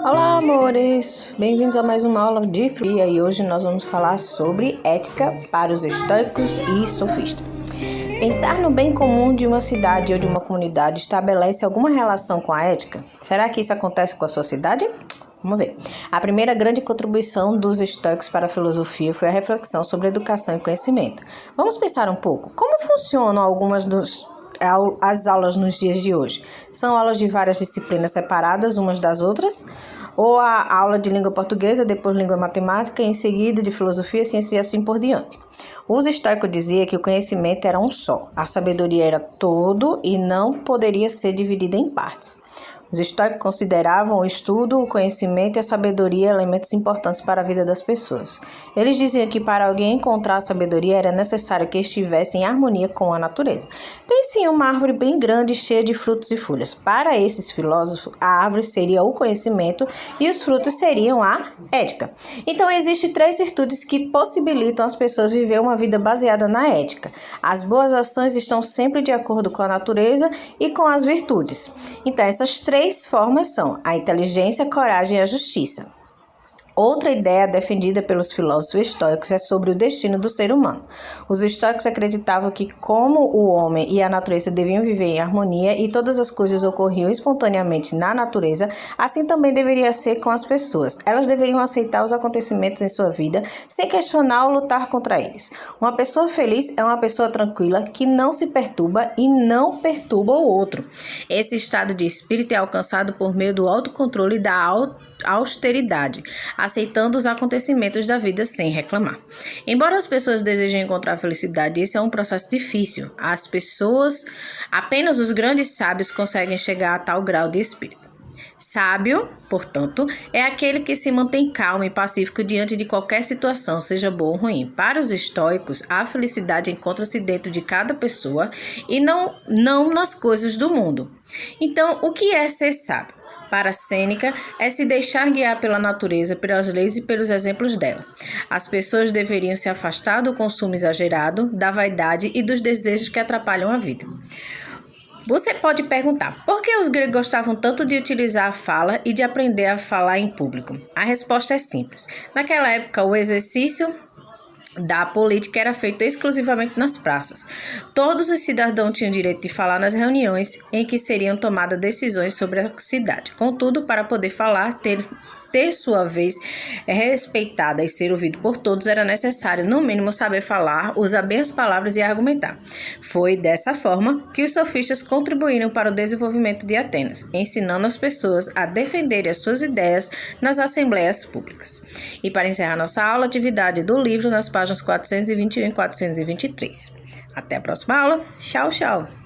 Olá, amores! Bem-vindos a mais uma aula de filosofia e hoje nós vamos falar sobre ética para os estoicos e sofistas. Pensar no bem comum de uma cidade ou de uma comunidade estabelece alguma relação com a ética? Será que isso acontece com a sua cidade? Vamos ver. A primeira grande contribuição dos estoicos para a filosofia foi a reflexão sobre educação e conhecimento. Vamos pensar um pouco. Como funcionam as aulas nos dias de hoje? São aulas de várias disciplinas separadas umas das outras? Ou a aula de língua portuguesa, depois língua matemática, em seguida de filosofia, ciência e assim por diante? Os estoicos diziam que o conhecimento era um só. A sabedoria era todo e não poderia ser dividida em partes. Os estoicos consideravam o estudo, o conhecimento e a sabedoria elementos importantes para a vida das pessoas. Eles diziam que para alguém encontrar a sabedoria era necessário que estivesse em harmonia com a natureza. Pense em uma árvore bem grande, cheia de frutos e folhas. Para esses filósofos, a árvore seria o conhecimento e os frutos seriam a ética. Então, existem 3 virtudes que possibilitam as pessoas viver uma vida baseada na ética. As boas ações estão sempre de acordo com a natureza e com as virtudes. Então, essas 3 formas são a inteligência, a coragem e a justiça. Outra ideia defendida pelos filósofos estoicos é sobre o destino do ser humano. Os estoicos acreditavam que, como o homem e a natureza deviam viver em harmonia e todas as coisas ocorriam espontaneamente na natureza, assim também deveria ser com as pessoas. Elas deveriam aceitar os acontecimentos em sua vida sem questionar ou lutar contra eles. Uma pessoa feliz é uma pessoa tranquila que não se perturba e não perturba o outro. Esse estado de espírito é alcançado por meio do autocontrole e da austeridade, aceitando os acontecimentos da vida sem reclamar. Embora as pessoas desejem encontrar felicidade, esse é um processo difícil. Apenas os grandes sábios conseguem chegar a tal grau de espírito. Sábio, portanto, é aquele que se mantém calmo e pacífico diante de qualquer situação, seja boa ou ruim. Para os estoicos, a felicidade encontra-se dentro de cada pessoa e não nas coisas do mundo. Então, o que é ser sábio? Para Sêneca, é se deixar guiar pela natureza, pelas leis e pelos exemplos dela. As pessoas deveriam se afastar do consumo exagerado, da vaidade e dos desejos que atrapalham a vida. Você pode perguntar, por que os gregos gostavam tanto de utilizar a fala e de aprender a falar em público? A resposta é simples. Naquela época, o exercício da política era feito exclusivamente nas praças. Todos os cidadãos tinham direito de falar nas reuniões em que seriam tomadas decisões sobre a cidade. Contudo, para poder falar, ter sua vez respeitada e ser ouvido por todos, era necessário, no mínimo, saber falar, usar bem as palavras e argumentar. Foi dessa forma que os sofistas contribuíram para o desenvolvimento de Atenas, ensinando as pessoas a defenderem as suas ideias nas assembleias públicas. E para encerrar nossa aula, atividade do livro nas páginas 421 e 423. Até a próxima aula. Tchau, tchau!